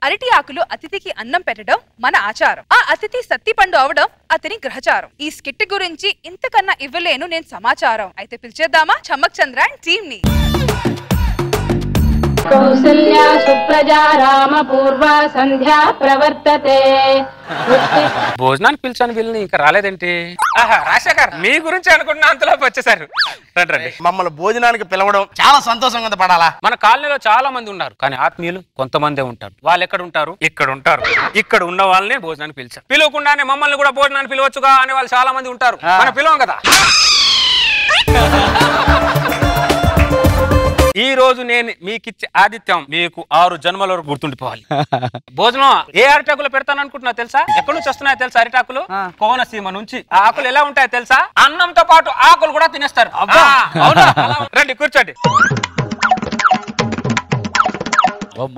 అరటి ఆకులు అతిథికి అన్నం పెట్టడం మన ఆచారం. ఆ అతిథి సత్తిపండు అవడం అతని గ్రహచారం. ఈ స్కిట్ గురించి ఇంతకన్నా ఇవ్వలేను నేను సమాచారం. అయితే పిలిచేద్దామా చమ్మక్ చంద్ర అండ్ టీమ్ ని. కౌసల్యా సుప్రజా రామ పూర్వ సంధ్యా ప్రవర్తతే. భోజనానికి పిలిచాను వీళ్ళని ఇంకా రాలేదేంటి? రాజశేఖర్ మీ గురించి అనుకున్న అంతలోపు వచ్చేసారు. రండి. మమ్మల్ని భోజనానికి పిలవడం చాలా సంతోషంగా ఉంది పడాలా. మన కాలనీలో చాలా మంది ఉన్నారు కానీ ఆత్మీయులు కొంతమందే ఉంటారు. వాళ్ళు ఎక్కడ ఉంటారు? ఇక్కడ ఉంటారు. ఇక్కడ ఉన్న వాళ్ళని భోజనానికి పిలిచారు. పిలవకుండానే మమ్మల్ని కూడా భోజనానికి పిలవచ్చుగా అనే వాళ్ళు చాలా మంది ఉంటారు. మనం పిలవం కదా. ఈ రోజు నేను మీకిచ్చే ఆతిథ్యం మీకు 6 జన్మల వరకు గుర్తుండిపోవాలి. భోజనం ఏ అరిటాకులో పెడతాను అనుకుంటున్నా తెలుసా? ఎక్కడి నుంచి వస్తున్నాయో తెలుసా అరిటాకులు? కోనసీమ నుంచి. ఆ ఆకులు ఎలా ఉంటాయో తెలుసా? అన్నంతో పాటు ఆకులు కూడా తినేస్తారు. రండి కూర్చోండి.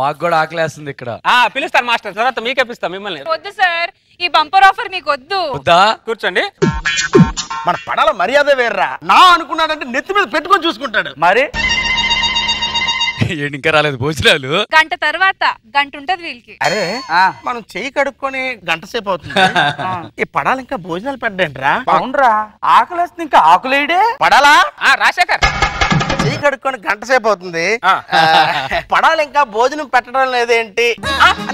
మాకు కూడా ఆకలేస్తుంది ఇక్కడ. పిలుస్తాను మాస్టర్, తర్వాత మీకే పిలుస్తాం మిమ్మల్ని. వద్దు సార్, ఈ బంపర్ ఆఫర్ మీకు వద్దు. కూర్చోండి. మన పడాల మర్యాద వేర్రా. నా అనుకున్నాడంటే నెత్తి మీద పెట్టుకొని చూసుకుంటాడు. మరి ఇంకా రాలేదు భోజనాలు. గంట తర్వాత గంట ఉంటది వీళ్ళకి. అరే మనం చెయ్యి కడుక్కొని గంట సేపు అవుతుంది. ఈ పడాలి ఇంకా భోజనాలు పెట్టండిరా. అవునరా, ఆకలేస్తుంది ఇంకా ఆకులేడే. పడాలా రాజశేఖర్ చెయ్యి కడుక్కొని గంట సేపు అవుతుంది. పడాలి ఇంకా భోజనం పెట్టడం లేదేంటి?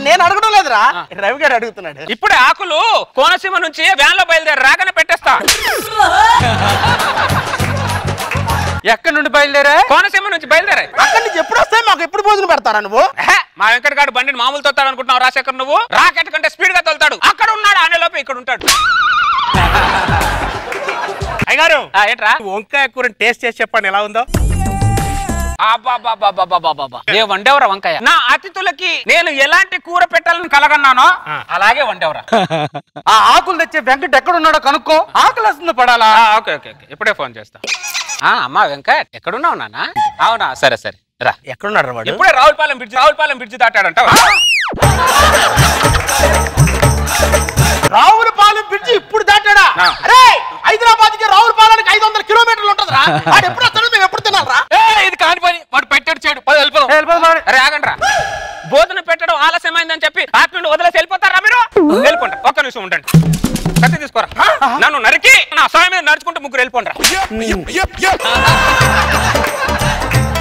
నేను అడగడం లేదురా, రవి గారు అడుగుతున్నాడు. ఇప్పుడే ఆకులు కోనసీమ నుంచి వ్యాన్ లో బయలుదేరి రాగానే పెట్టేస్తా. ఎక్కడి నుండి బయలుదేరా? కోనసీమ నుంచి బయలుదేరా. అక్కడి నుంచి ఎప్పుడు వస్తాయి? మాకు ఎప్పుడు భోజనం పెడతారా నువ్వు? మా వెంకటగాడు బండిని మామూలు తోలుతాడు అనుకుంటున్నావు రాజశేఖర్? నువ్వు రాకెట్ కంటే స్పీడ్ గా తోలుతాడు. అక్కడ ఉన్నాడు అనే లోపు ఇక్కడ ఉంటాడు. అయ్యగారు ఏంట్రా? వంకాయ కూర టేస్ట్ చేసి చెప్పండి ఎలా ఉందో. ఏ వండేవరా వంకాయ? నా అతిథులకి నేను ఎలాంటి కూర పెట్టాలని కలగన్నానో అలాగే వండేవరా. ఆ ఆకులు తెచ్చే వెంకట్ ఎక్కడ ఉన్నాడో కనుక్కో. ఆకలేస్తుంది పడాలా. ఓకే ఓకే ఓకే, ఇప్పుడే ఫోన్ చేస్తా. అమ్మా వెంకట్ ఎక్కడున్నావు నాన్న? అవునా, సరే సరే రా. ఎక్కడున్నాడు వాడు? ఇప్పుడే రావులపాలెం బ్రిడ్జి దాటాడంట. రావులపాలెం బ్రిడ్జి ఇప్పుడు దాటాడా? అరే హైదరాబాద్ కి రావులపాలెంకి 500 కిలోమీటర్లు ఉంటదిరా. వాడు ఎప్పుడు వస్తాడో మేము ఎప్పుడు తినాలరా? ఇది కాని పని. వాడు పెట్టాడు చేయడు. అరే ఆగండ్రా. భోజనం పెట్టడం ఆలస్యమైందని చెప్పి ఆత్మీయుడు వదిలేసి వెళ్ళిపోతారా మీరు? వెళ్ళిపోండి. ఒక్క నిమిషం ఉండండి. కత్తి తీసుకోరా. నన్ను నరికి నా అసహాయం మీద నడుచుకుంటూ ముగ్గురు వెళ్ళిపోండ్రా.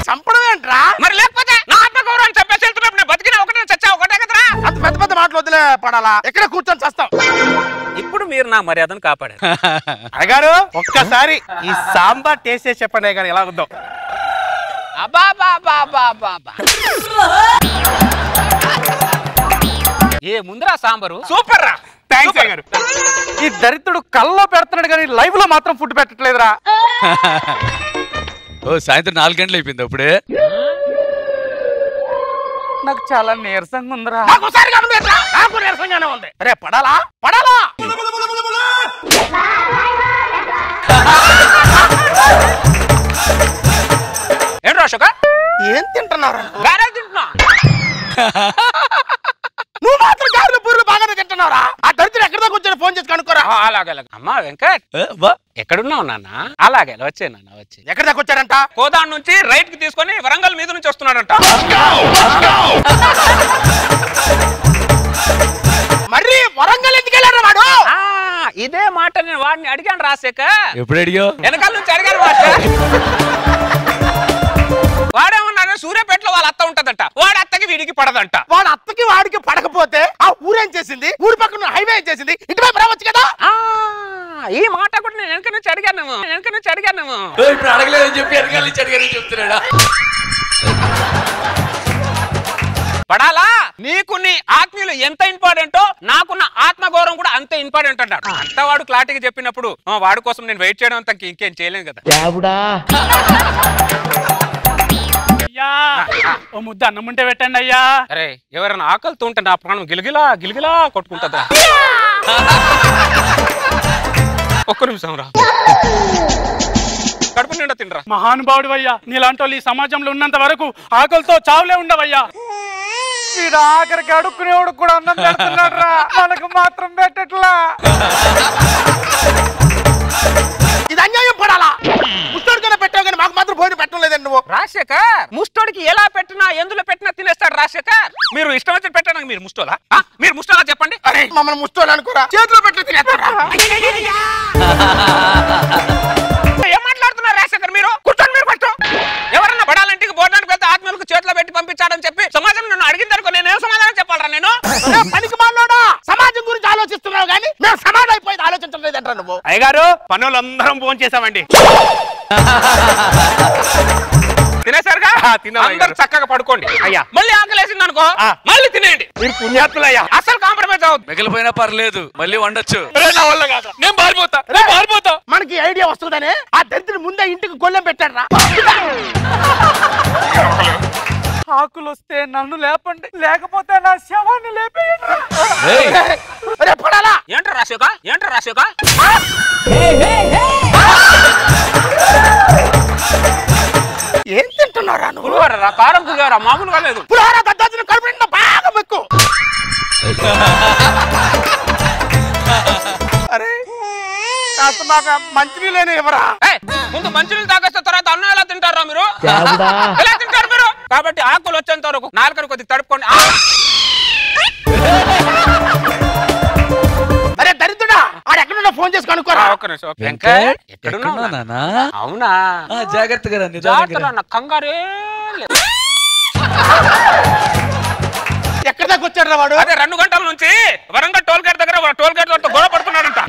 చంపడం ఏంట్రా? మరి లేకపోతే నా ఆత్మగౌరవాన్ని చంపేసి వెళ్తున్నప్పుడు నేను బతికినా ఒకటే చచ్చా ఒకటే కదరా. అంత పెద్ద పెద్ద మాటలు వదిలే పడాలా. ఎక్కడ కూర్చొని చేస్తాం. ఇప్పుడు మీరు నా మర్యాదను కాపాడారు. అయ్యగారు ఒక్కసారి ఈ సాంబార్ టేస్ట్ చేసి చెప్పండి కానీ ఎలా ఉందో. ఏ ముందరా సాంబారు సూపర్ రా. థాంక్స్ అయ్యగారు. ఈ దరిద్రుడు కల్లో పెడుతున్నాడు కానీ లైవ్ లో మాత్రం ఫుడ్ పెట్టట్లేదురా. సాయంత్రం 4 గంటలు అయిపోయింది అప్పుడే. నాకు చాలా నీరసంగా ఉందిరా. నాకు నీరసంగానే ఉంది. అరే పడాలా పడాలా. ఏంటి అశోక? ఏం తింటున్నారా? గారెలు తింటున్నా. నువ్వు మాత్రం గారెలు పూర్లు బాగానే తింటున్నారా? ఆ దరిద్రుడు ఎక్కడ దాకా వచ్చాడు? ఫోన్ చేసి కనుక్కోరా. అలాగే అమ్మా వెంకట్ ఎక్కడున్నావు నాన్న? అలాగే వచ్చే నాన్న వచ్చి. ఎక్కడ దాకా వచ్చాడంట? కోదాన్ నుంచి రైట్ కి తీసుకొని వరంగల్ మీద నుంచి వస్తున్నాడంట. మరి వరంగల్ ఎందుకు వెళ్ళారా వాడు? ఇదే మాట నేను వాడిని అడిగాను రాజశేఖ. ఎప్పుడు అడిగావు? వెనకాల నుంచి అడిగాను మాస్టర్. వాడేమన్నాడు సూర్యాపేటలో వాళ్ళ అత్త ఉంటదంట. వాడి అత్తకి వీడికి పడదంట. వాడు అత్తకి వాడికి పడకపోతే ఆ ఊరేం చేసింది? ఊరి పక్కన హైవే ఏం చేసింది? ఇటువైపు రావచ్చు కదా. ఈ మాట కూడా నేను వెనక నుంచి అడిగాను. ఇప్పుడు అడగలేదని చెప్పి వెనకాల నుంచి అడిగారని చెప్తున్నాడా? పడాలా నీకు నీ ఆత్మీయులు ఎంత ఇంపార్టెంటో నాకున్న ఆత్మగౌరవం కూడా అంతే ఇంపార్టెంట్ అన్నాడు. అంత వాడు క్లారిటీగా చెప్పినప్పుడు వాడి కోసం నేను వెయిట్ చేయడం అంత ఇంకేం చేయలేను కదా. అయ్యా ఓ ముద్ద అన్నం ఉంటే పెట్టండి అయ్యా. అరే ఎవరైనా ఆకలితో ఉంటే నా ప్రాణం గిలిగిలా గిలిగిలా కొట్టుకుంటుందా? ఒక్క నిమిషం రా. కడుపు నిండా తినరా. మహానుభావుడు అయ్యా. నీలాంటి వాళ్ళు ఈ సమాజంలో ఉన్నంత వరకు ఆకలితో చావులే ఉండవయ్యా. వీడు ఆఖరికి అడుక్కునేవాడు కూడా అన్నం పెడుతున్నాడు రా. మనకు మాత్రం పెట్టట్లా. ఇది అన్యాయం పడాలా. ముస్టోడికైనా పెట్టావు కానీ మాకు మాత్రం భోజనం పెట్టడం లేదండి. నువ్వు. రాజశేఖర్ ముష్టోడికి ఎలా పెట్టినా ఎందులో పెట్టినా తినేస్తాడు రాజశేఖర్. మీరు ఇష్టం వచ్చి పెట్టడానికి మీరు ముష్టోలా? మీరు ముష్టోలా చెప్పండి. అరే మమ్మల్ని ముష్టోలు అనుకోరా, చేతిలో పెట్టి తినేస్తారా? ఏం మాట్లాడుతున్నారు రాజశేఖర్? మీరు కూర్చొని మీరు పట్టు. ఎవరన్నా బడాలంటికి భోజనానికి వెళ్తే ఆత్మీయులకు చేతిలో పెట్టి పంపించాడని చెప్పి సమాజం నన్ను అడిగిందనుకో నేను ఏం సమాధానం చెప్పాలరా? నేను పనికి మాలోడా సమాజం గురించి ఆలోచిస్తున్నావు కానీ మేము సమాజం అయిపోయింది ఆలోచించడం లేదంటారు నువ్వు. అయ్యగారు పనులందరం భోజనం చేసామండి. తినేసారుగా? అందరూ చక్కగా పడుకోండి అయ్యా. మళ్ళీ ఆకలేసింది అనుకో మళ్ళీ తినేయండి. మీరు పుణ్యాత్తులయ్యా, అసలు కాంప్రమైజ్ అవ్వదు. మిగిలిపోయినా పర్లేదు, మళ్ళీ వండొచ్చు. నా వల్ల కాదు, నేను పారిపోతా. మనకి ఐడియా వస్తుందనే ఆ దరిద్రుడు ముందే ఇంటికి గొల్లెం పెట్టాడు రా. ఆకులు వస్తే నన్ను లేపండి, లేకపోతే నా శవాన్ని లేపేయండి. ఏంట్రా రాశోక? ఏం తింటున్నారా నువ్వు? పులిహోర కారం పులిహోర మామూలుగా లేదు. పులిహోర దద్దాచిన కడుపు నిండా బాగా మెక్కు. అరే కాస్త మాకు మంచినీళ్ళని ఇవ్వరా? ముందు మంచినీళ్ళు తాగేస్తే తర్వాత అన్నం ఎలా తింటారా మీరు? ఎలా తింటారు మీరు? కాబట్టి ఆకులు వచ్చేంత వరకు నాలుకను కొద్దిగా తడుపుకోండి. అరే దరిద్రుడా, ఆడెక్కడున్నా ఫోన్ చేసి కనుక్కోరా. ఒక్క నిమిషం. వెంకట్ ఎక్కడున్నావు నాన్నా? అవునా, జాగ్రత్తగా జాగ్రత్త. కంగారే ఎక్కడి దాకా వచ్చాడు రా వాడు? అదే 2 గంటల నుంచి వరంగల్ టోల్ గేట్ దగ్గర టోల్ గేట్ వద్ద గొడవ పడుతున్నాడంట.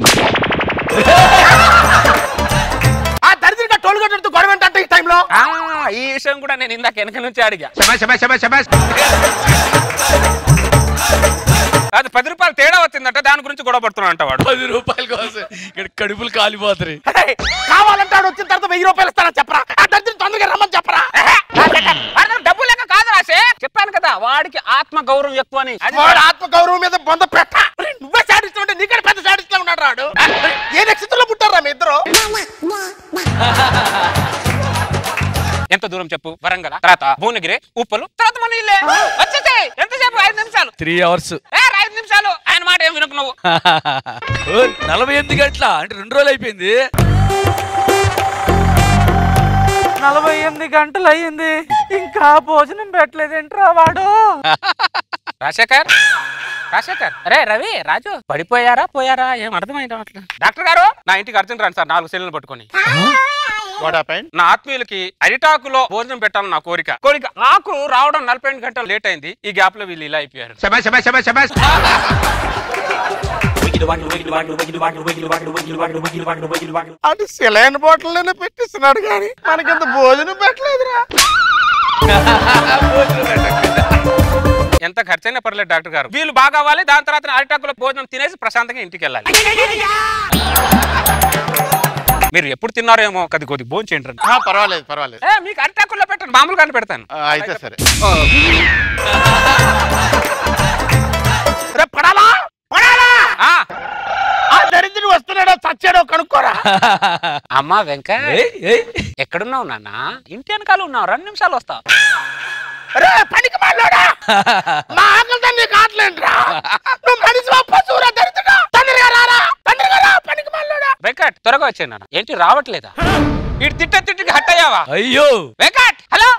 ఆ దరిద్రుడిగా టోల్ గేట్ గొడవ అంటే ఈ టైంలో ఈ విషయం కూడా నేను ఇందాక వెనక నుంచి అడిగా. అది 10 రూపాయలు తేడా వచ్చిందంట, దాని గురించి గొడవ పడుతున్నాడంట వాడు. 10 రూపాయల కోసం ఇక్కడ కడుపులు కాలిపోతాయి. కావాలంటే ఆడు వచ్చిన తర్వాత 1000 రూపాయలు ఇస్తానని చెప్పరా? ఆ దరిద్రుడు తొందరగా రమ్మని చెప్పరా? డబ్బు లేక కాదు రాసే, చెప్పాను కదా వాడికి ఆత్మ గౌరవం ఎక్కువ అని. వాడు ఆత్మ గౌరవం మీద బొంద పెట్ట. నువ్వే సాడిస్తుంటే నీకంటే పెద్ద సాడిస్తా ఉన్నాడు రాడు. ఏ నక్షత్రంలో పుట్టారా మీ ఇద్దరు? ఎంత దూరం చెప్పు? వరంగల్, తర్వాత భువనగిరి, ఉప్పలు, తర్వాత మన ఇల్లే. వచ్చేసి ఎంతసేపు? 5 నిమిషాలు. 3 hours. 5 నిమిషాలు. ఆయన మాట ఏం వినకు నువ్వు. 48 గంటల అంటే 2 రోజులు అయిపోయింది. 48 గంటలు అయ్యింది, ఇంకా భోజనం పెట్టలేదేంట్రా వాడు? రాజశేఖర్, అరే రవి, రాజు పడిపోయారా పోయారా? ఏం అర్థమైందా? డాక్టర్ గారు నా ఇంటికి అర్జెంట్ రండి సార్, 4 సెల్లు పట్టుకొని. నా ఆత్మీయులకి అరిటాకులో భోజనం పెట్టాలని నా కోరిక. నాకు రావడం 48 గంటలు లేట్ అయింది. ఈ గ్యాప్ లో వీళ్ళు ఇలా అయిపోయారు. అది సెలైన్ బాటిల్లోనే పెట్టిస్తున్నాడు కానీ మనకింత భోజనం పెట్టలేదురా. ఎంత ఖర్చైనా పర్లేదు డాక్టర్ గారు, వీళ్ళు బాగా అవ్వాలి. దాని తర్వాత అరిటాకులో భోజనం తినేసి ప్రశాంతంగా ఇంటికి వెళ్ళాలి. మీరు ఎప్పుడు తిన్నారేమో కొద్ది భోజనం చేయండి. పర్వాలేదు. మీకు అరిటాకుల్లో పెట్టండి, మామూలుగానే పెడతాను. అయితే సరే. పడాలా ఆ దరిద్రుడు వస్తున్నాడో చచ్చాడో కనుక్కోరా. అమ్మా వెంకట్, ఎక్కడున్నావు నాన్న? ఇంటి వెనకాల ఉన్నావు, 2 నిమిషాలు వస్తావు. పనికి మాలోడా, మా ఆకలితో నీకు ఆటలేంట్రా? నువ్వు మనిషి పశువురా దరిద్రుడా. తండ్రిగా రా, పనికి మాలోడా. వెంకట్ త్వరగా వచ్చాయి నాన్న. ఏంటి రావట్లేదా? ఇటు తిట్టికి హట్ అయ్యావా? అయ్యో వెంకట్, హలో.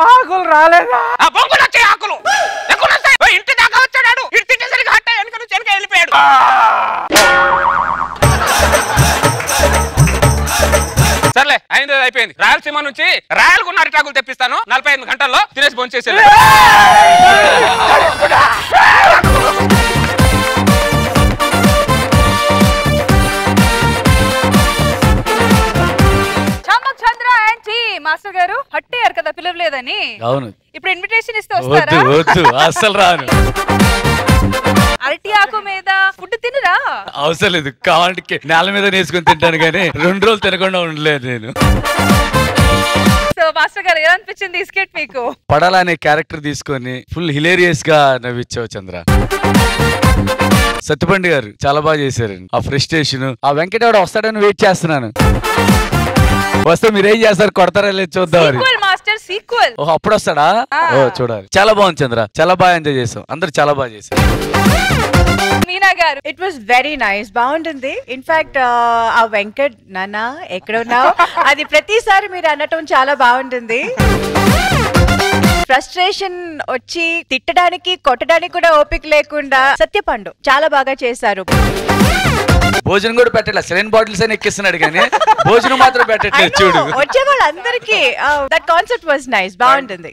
ఆకులు రాలేదా? బొంగులు వచ్చాయి, ఆకులు ఎక్కడ వస్తాయి? ఇంటి దాకా వచ్చాడు. ఇటు తిట్టేసరికి హట్ అయ్యి వెనక నుంచి వెనక వెళ్ళిపోయాడు. సర్లే అయిపోయింది. రాయలసీమ నుంచి రాయలకున్న అరిటాకులు తెప్పిస్తాను. 45 గంటల్లో తినేసి భోంచేసేది. మాస్టర్ గారు హట్టయ్యారు కదా పిలవలేదని. అవును, ఇప్పుడు ఇన్విటేషన్ ఇస్తే వస్తారా? వద్దు అస్సలు రాను. అరటి ఆకు మీద ఫుడ్ తినరా? అవసరం లేదు, కావాలంటే నేల మీద వేసుకొని తింటాను కానీ 2 రోజులు తినకుండా ఉండలేదు నేను. సో మాస్టర్ గారు ఎలా అనిపించింది ఈ స్కిట్ మీకు? పడాల అనే క్యారెక్టర్ తీసుకొని ఫుల్ హిలేరియస్ గా నవ్వించావు చంద్ర. సత్యపండి గారు చాలా బాగా చేశారు. ఆ ఫ్రస్ట్రేషన్, ఆ వెంకటేవాడు వస్తాడని వెయిట్ చేస్తున్నాను. వస్తే మీరేం చేస్తారు, కొడతారా లేదు చూద్దాం. మాస్టర్ చంద్ర సీక్వెల్. ఓహో అప్పుడు వస్తాడా? ఓ చూడాలి. చాలా బాగుంది చంద్ర, చాలా బాగా ఎంజాయ్ చేసాం, అందరు చాలా బాగా చేశారు. మీనా గారు. ఇట్ వాస్ వెరీ నైస్, బాగుంటుంది. ఇన్ఫాక్ట్ ఆ వెంకట్ నాన్న ఎక్కడున్నావు అది ప్రతిసారి మీరు అనటం చాలా బాగుంటుంది. ఫ్రస్ట్రేషన్ వచ్చి తిట్టడానికి కొట్టడానికి కూడా ఓపిక లేకుండా సత్యపండు చాలా బాగా చేశారు. భోజనం కూడా పెట్టలే, సెలైన్ బాటిల్స్ అని ఎక్కిస్తున్నాడు కానీ భోజనం మాత్రం పెట్టట్లేదు చూడు. వచ్చే వాళ్ళందరికీ దట్ కాన్సెప్ట్ వాజ్ నైస్, బాగుంటుంది.